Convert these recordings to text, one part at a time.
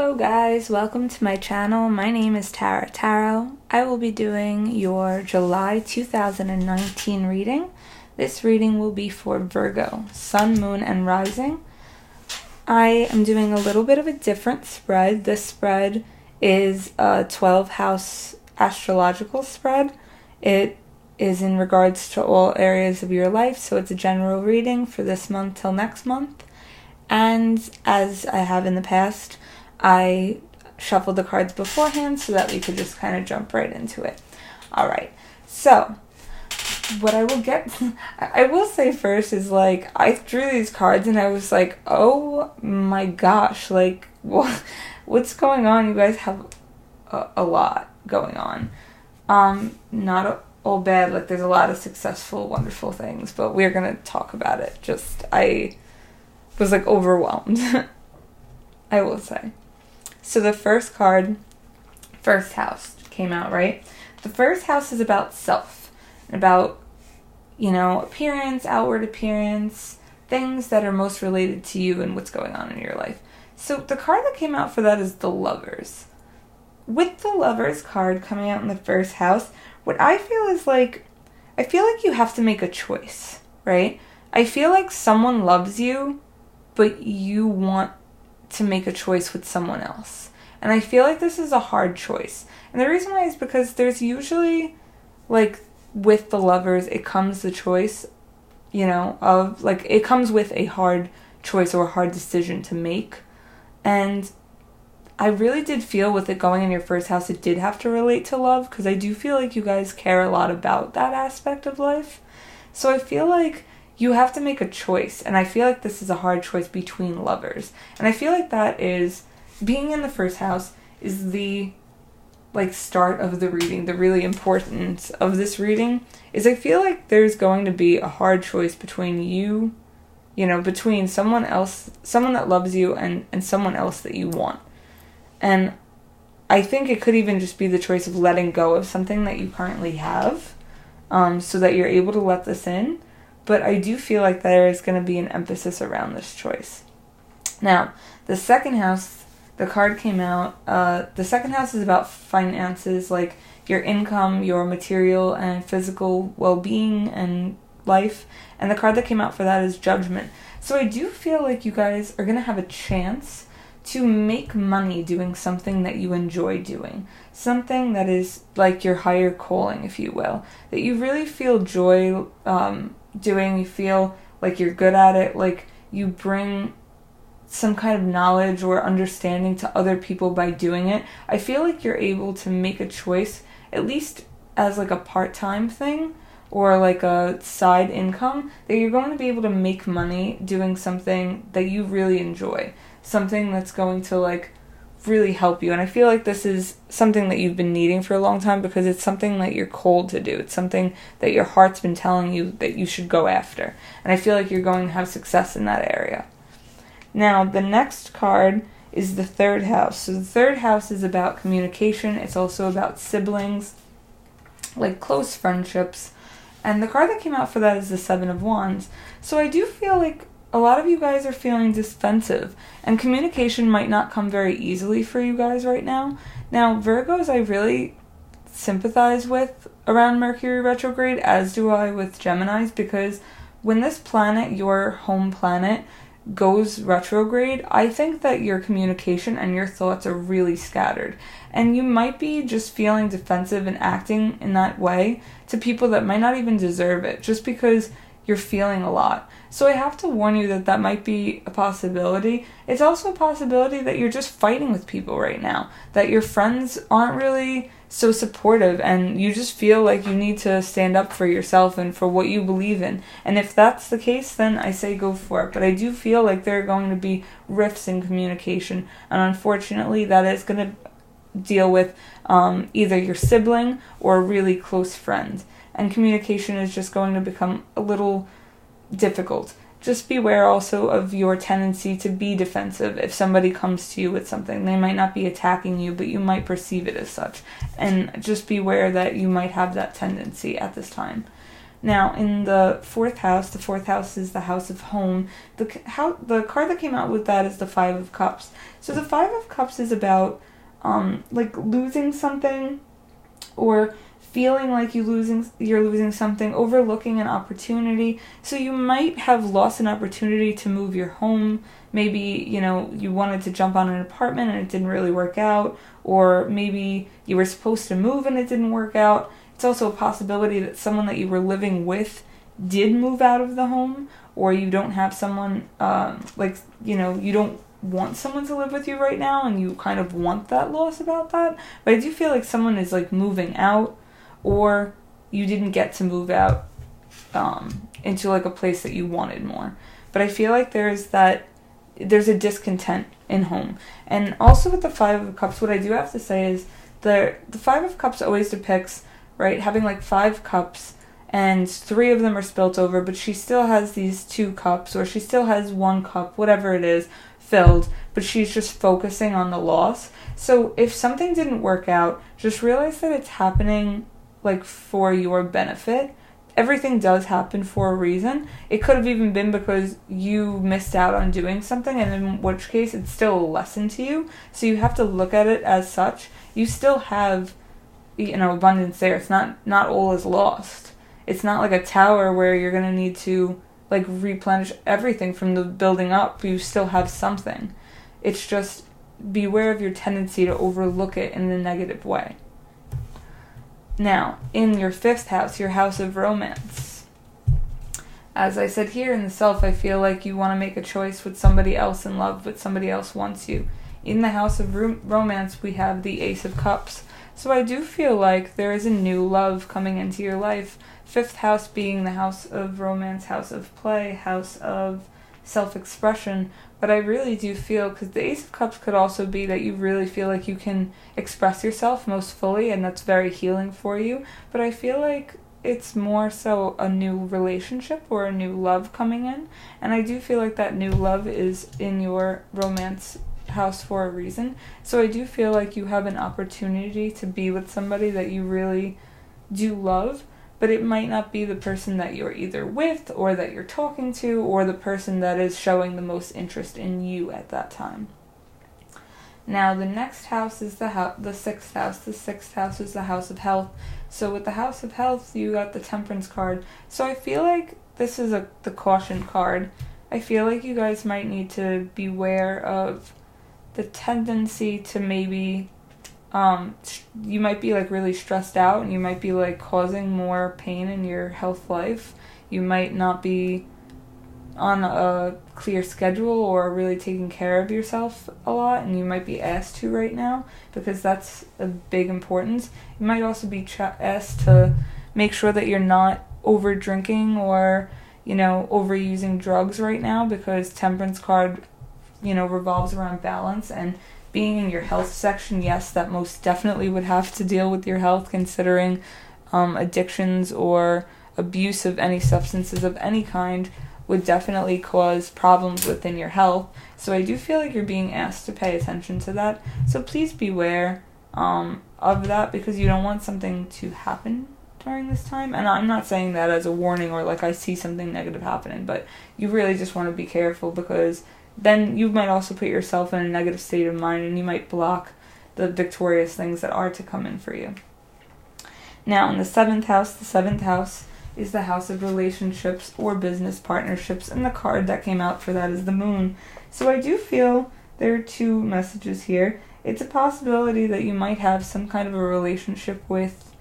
Hello guys, welcome to my channel. My name is Tara Tarot. I will be doing your July 2019 reading. This reading will be for Virgo, Sun, Moon, and Rising. I am doing a little bit of a different spread. This spread is a 12-house astrological spread. It is in regards to all areas of your life, so it's a general reading for this month till next month. And as I have in the past, I shuffled the cards beforehand so that we could just kind of jump right into it. Alright, so what I will say first is, like, I drew these cards and I was like, oh my gosh, like, what's going on? You guys have a lot going on. Not all bad, like, there's a lot of successful, wonderful things, but we're gonna talk about it. I was, like, overwhelmed, I will say. So the first card, first house, came out, right? The first house is about self, about, appearance, outward appearance, things that are most related to you and what's going on in your life. So the card that came out for that is the Lovers. With the Lovers card coming out in the first house, what I feel is, like, I feel like you have to make a choice, right? I feel like someone loves you, but you want to make a choice with someone else. And I feel like this is a hard choice. And the reason why is because there's usually, like, with the Lovers, it comes the choice, it comes with a hard choice or a hard decision to make. And I really did feel with it going in your first house, it did have to relate to love, because I do feel like you guys care a lot about that aspect of life. So I feel like you have to make a choice, and I feel like this is a hard choice between lovers. And I feel like that is, being in the first house is the, start of the reading. The really importance of this reading is I feel like there's going to be a hard choice between you, between someone else, someone that loves you, and someone else that you want. And I think it could even just be the choice of letting go of something that you currently have, so that you're able to let this in. But I do feel like there is going to be an emphasis around this choice. Now, the second house, the card came out. The second house is about finances, like your income, your material and physical well-being and life. And the card that came out for that is Judgment. So I do feel like you guys are going to have a chance to make money doing something that you enjoy doing. Something that is like your higher calling, if you will. That you really feel joy doing, you feel like you're good at it, like you bring some kind of knowledge or understanding to other people by doing it. I feel like you're able to make a choice, at least as like a part-time thing or like a side income, that you're going to be able to make money doing something that you really enjoy, something that's going to really help you. And I feel like this is something that you've been needing for a long time, because it's something that you're called to do. It's something that your heart's been telling you that you should go after. And I feel like you're going to have success in that area. Now, the next card is the third house. So the third house is about communication. It's also about siblings, like close friendships. And the card that came out for that is the Seven of Wands. So I do feel like a lot of you guys are feeling defensive, and communication might not come very easily for you guys right now. Now, Virgos I really sympathize with around Mercury retrograde, as do I with Geminis, because when this planet, your home planet, goes retrograde, I think that your communication and your thoughts are really scattered. And you might be just feeling defensive and acting in that way to people that might not even deserve it, just because you're feeling a lot. So I have to warn you that that might be a possibility. It's also a possibility that you're just fighting with people right now, that your friends aren't really so supportive, and you just feel like you need to stand up for yourself and for what you believe in. And if that's the case, then I say go for it. But I do feel like there are going to be rifts in communication, and unfortunately that is going to deal with either your sibling or a really close friend. And communication is just going to become a little difficult. Just beware also of your tendency to be defensive. If somebody comes to you with something, they might not be attacking you, but you might perceive it as such. And just beware that you might have that tendency at this time. Now, in the fourth house is the house of home. The card that came out with that is the Five of Cups. So the Five of Cups is about like losing something, or feeling like you're losing something, overlooking an opportunity. So you might have lost an opportunity to move your home. Maybe, you wanted to jump on an apartment and it didn't really work out, or maybe you were supposed to move and it didn't work out. It's also a possibility that someone that you were living with did move out of the home, or you don't have someone, you don't want someone to live with you right now and you kind of want that loss about that. But I do feel like someone is like moving out, or you didn't get to move out into like a place that you wanted more. But I feel like there's a discontent in home. And also with the Five of Cups, what I do have to say is the Five of Cups always depicts, right, having like 5 cups and 3 of them are spilt over, but she still has these 2 cups, or she still has 1 cup, whatever it is, filled, but she's just focusing on the loss. So if something didn't work out, just realize that it's happening like for your benefit. Everything does happen for a reason. It could have even been because you missed out on doing something, and in which case it's still a lesson to you. So you have to look at it as such. You still have, abundance there. It's not all is lost. It's not like a tower where you're going to need to like replenish everything from the building up. You still have something. It's just beware of your tendency to overlook it in a negative way. Now, in your 5th house, your house of romance. As I said here in the Self, I feel like you want to make a choice with somebody else in love, but somebody else wants you. In the house of romance, we have the Ace of Cups. So I do feel like there is a new love coming into your life. 5th house being the house of romance, house of play, house of self-expression. But I really do feel, because the Ace of Cups could also be that you really feel like you can express yourself most fully, and that's very healing for you. But I feel like it's more so a new relationship or a new love coming in. And I do feel like that new love is in your romance house for a reason. So I do feel like you have an opportunity to be with somebody that you really do love, but it might not be the person that you're either with or that you're talking to, or the person that is showing the most interest in you at that time. Now the next house is the 6th house. The 6th house is the house of health. So with the house of health, you got the Temperance card. So I feel like this is the caution card. I feel like you guys might need to beware of the tendency to maybe you might be like really stressed out, and you might be like causing more pain in your health life. You might not be on a clear schedule or really taking care of yourself a lot, and you might be asked to right now, because that's a big importance. You might also be asked to make sure that you're not over drinking or overusing drugs right now, because Temperance card revolves around balance. And being in your health section, yes, that most definitely would have to deal with your health, considering addictions or abuse of any substances of any kind would definitely cause problems within your health. So I do feel like you're being asked to pay attention to that. So please beware of that, because you don't want something to happen during this time. And I'm not saying that as a warning or like I see something negative happening, but you really just want to be careful, because then you might also put yourself in a negative state of mind, and you might block the victorious things that are to come in for you. Now, in the 7th house is the house of relationships or business partnerships, and the card that came out for that is the Moon. So I do feel there are 2 messages here. It's a possibility that you might have some kind of a relationship with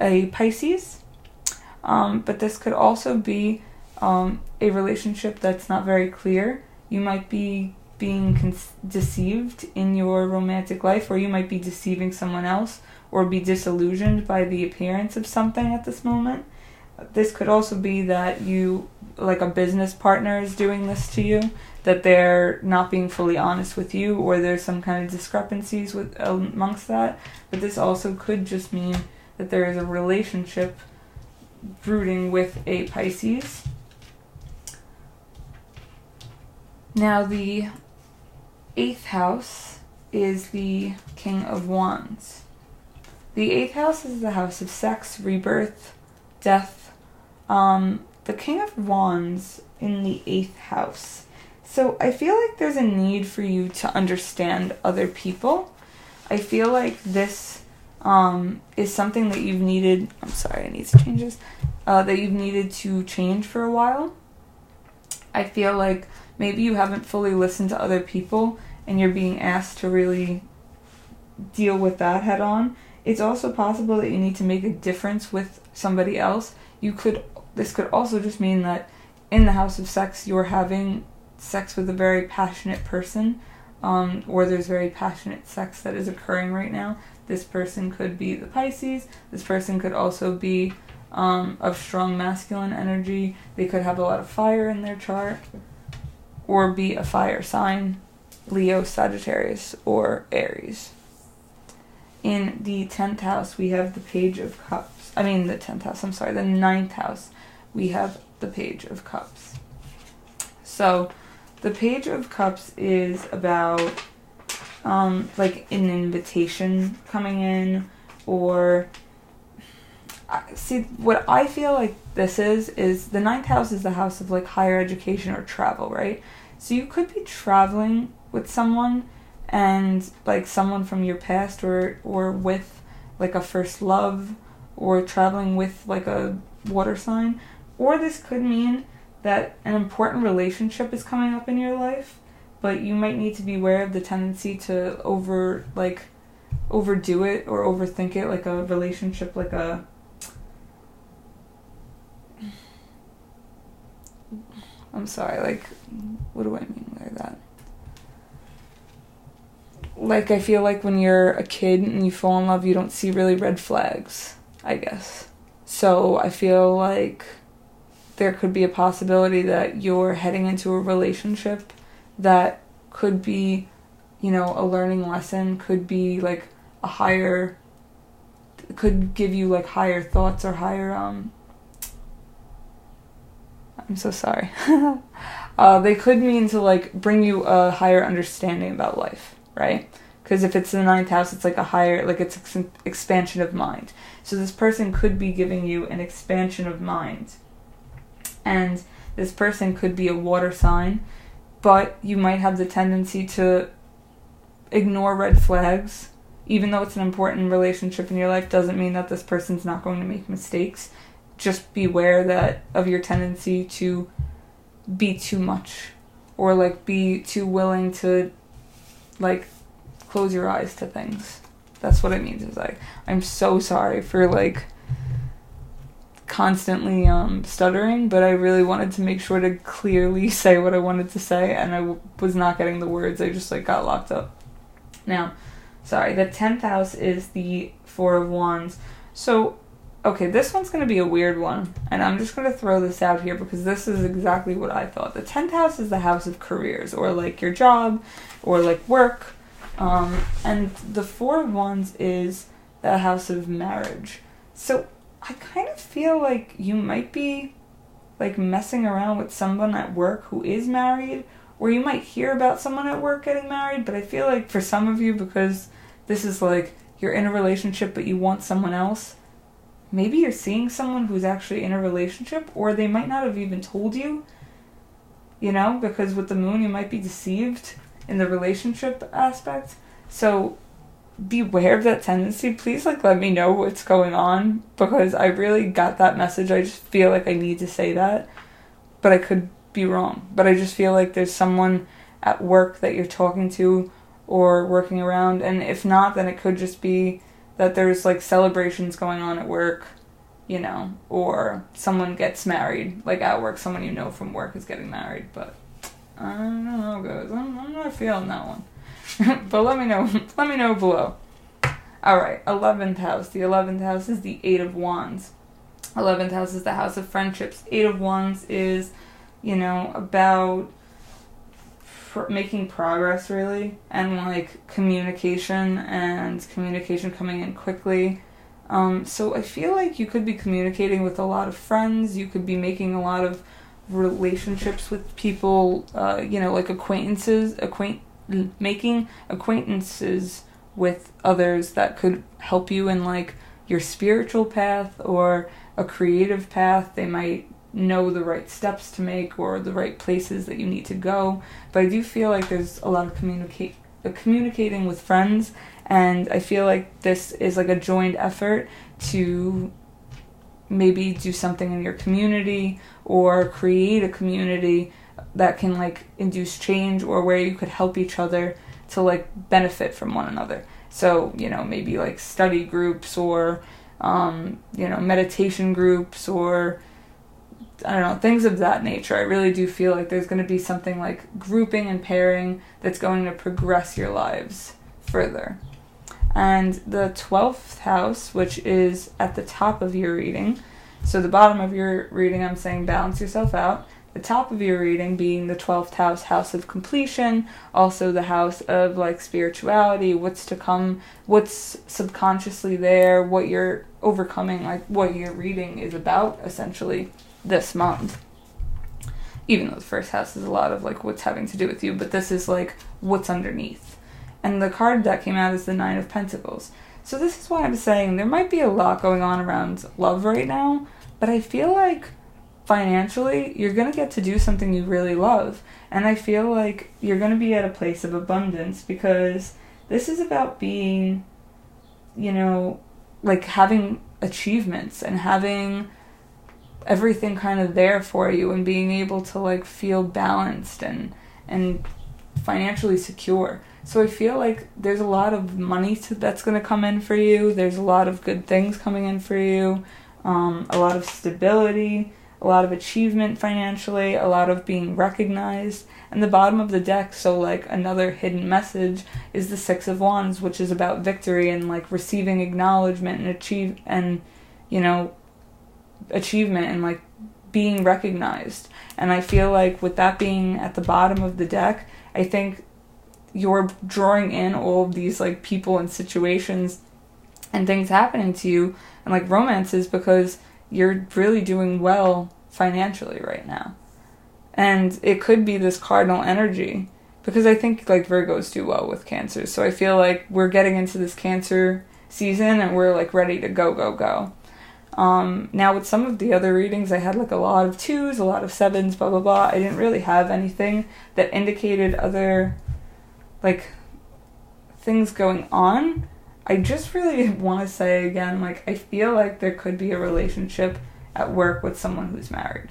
a Pisces, but this could also be a relationship that's not very clear. You might be being deceived in your romantic life, or you might be deceiving someone else, or be disillusioned by the appearance of something at this moment. This could also be that a business partner is doing this to you, that they're not being fully honest with you, or there's some kind of discrepancies amongst that. But this also could just mean that there is a relationship rooting with a Pisces. Now the 8th house is the King of Wands. The 8th house is the house of sex, rebirth, death, The King of Wands in the 8th house. So I feel like there's a need for you to understand other people. I feel like this is something that you've needed, I'm sorry, I need to change this, that you've needed to change for a while. I feel like maybe you haven't fully listened to other people and you're being asked to really deal with that head on. It's also possible that you need to make a difference with somebody else. This could also just mean that in the house of sex, you're having sex with a very passionate person, or there's very passionate sex that is occurring right now. This person could be the Pisces. This person could also be of strong masculine energy. They could have a lot of fire in their chart, or be a fire sign, Leo, Sagittarius, or Aries. In the 10th house, we have the Page of Cups. The 10th house, the 9th house, we have the Page of Cups. So, the Page of Cups is about, like, an invitation coming in, or, see, what I feel like this is the 9th house is the house of, like, higher education or travel, right? So you could be traveling with someone, and, like, someone from your past, or with, like, a first love, or traveling with, like, a water sign, or this could mean that an important relationship is coming up in your life, but you might need to be aware of the tendency to overdo it or overthink it, like a relationship, like a... I'm sorry, like, what do I mean by that? Like, I feel like when you're a kid and you fall in love, you don't see really red flags, I guess. So I feel like there could be a possibility that you're heading into a relationship that could be, a learning lesson, could be like could give you like higher thoughts or higher, I'm so sorry. They could mean to like bring you a higher understanding about life, right? Because if it's the 9th house, it's like a higher, like it's expansion of mind. So this person could be giving you an expansion of mind. And this person could be a water sign, but you might have the tendency to ignore red flags. Even though it's an important relationship in your life, doesn't mean that this person's not going to make mistakes. Just beware of your tendency to be too much, or like be too willing to like close your eyes to things. That's what it means. It's like, I'm so sorry for like constantly stuttering, but I really wanted to make sure to clearly say what I wanted to say, and I was not getting the words. I just like got locked up. Now, sorry, the 10th house is the 4 of Wands. So, okay, this one's going to be a weird one, and I'm just going to throw this out here because this is exactly what I thought. The 10th house is the house of careers, or like your job, or like work, and the 4 of Wands is the house of marriage. So I kind of feel like you might be like messing around with someone at work who is married, or you might hear about someone at work getting married, but I feel like for some of you, because this is like you're in a relationship but you want someone else, maybe you're seeing someone who's actually in a relationship, or they might not have even told you, because with the moon you might be deceived in the relationship aspect. So beware of that tendency. Please let me know what's going on, because I really got that message. I just feel like I need to say that, but I could be wrong. But I just feel like there's someone at work that you're talking to or working around, and if not, then it could just be that there's like celebrations going on at work, or someone gets married, like at work, someone from work is getting married. But I don't know, guys. I'm not feeling that one. But let me know below. Alright, 11th house. The 11th house is the 8 of Wands. 11th house is the house of friendships. 8 of Wands is, about making progress, really, and like communication coming in quickly. So I feel like you could be communicating with a lot of friends. You could be making a lot of relationships with people, like making acquaintances with others that could help you in like your spiritual path or a creative path. They might know the right steps to make or the right places that you need to go. But I do feel like there's a lot of communicating with friends, and I feel like this is like a joint effort to maybe do something in your community or create a community that can like induce change, or where you could help each other to like benefit from one another. So, you know, maybe like study groups or, meditation groups or, I don't know, things of that nature. I really do feel like there's going to be something like grouping and pairing that's going to progress your lives further. And the 12th house, which is at the top of your reading, so the bottom of your reading, I'm saying balance yourself out. The top of your reading being the 12th house, house of completion, also the house of like spirituality, what's to come, what's subconsciously there, what you're overcoming, like what your reading is about essentially this month. Even though the first house is a lot of like what's having to do with you, but this is like what's underneath. And the card that came out is the Nine of Pentacles. So this is why I'm saying there might be a lot going on around love right now, but I feel like financially, you're going to get to do something you really love. And I feel like you're going to be at a place of abundance, because this is about being, like having achievements and having everything kind of there for you, and being able to like feel balanced and financially secure. So I feel like there's a lot of money that's going to come in for you. There's a lot of good things coming in for you. A lot of stability, a lot of achievement financially, a lot of being recognized. And the bottom of the deck, so like another hidden message, is the Six of Wands, which is about victory and like receiving acknowledgement and achievement and like being recognized. And I feel like with that being at the bottom of the deck, I think you're drawing in all of these like people and situations and things happening to you and like romances, because you're really doing well financially right now. And it could be this cardinal energy, because I think like Virgos do well with Cancer. So I feel like we're getting into this Cancer season and we're like ready to go. Now with some of the other readings, I had like a lot of 2s, a lot of 7s, blah, blah, blah. I didn't really have anything that indicated other like things going on. I just really want to say again, like, I feel like there could be a relationship at work with someone who's married.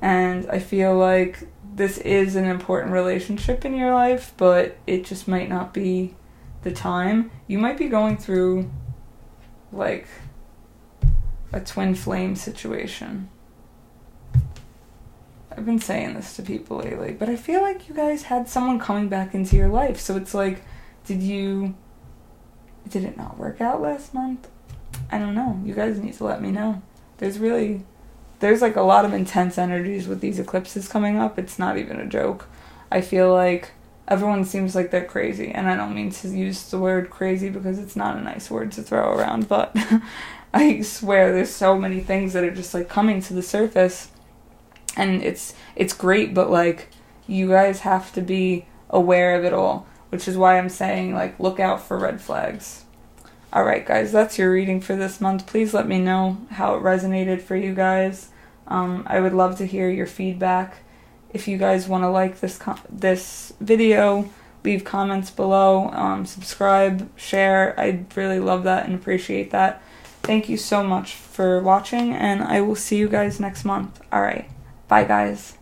And I feel like this is an important relationship in your life, but it just might not be the time. You might be going through, like, a twin flame situation. I've been saying this to people lately, but I feel like you guys had someone coming back into your life. So it's like, did it not work out last month? I don't know. You guys need to let me know. There's like a lot of intense energies with these eclipses coming up. It's not even a joke. I feel like everyone seems like they're crazy, and I don't mean to use the word crazy because it's not a nice word to throw around, but I swear there's so many things that are just like coming to the surface, and it's great, but like you guys have to be aware of it all, which is why I'm saying like look out for red flags. Alright guys, that's your reading for this month. Please let me know how it resonated for you guys. I would love to hear your feedback. If you guys want to like this video, leave comments below, subscribe, share. I'd really love that and appreciate that. Thank you so much for watching, and I will see you guys next month. Alright, bye guys.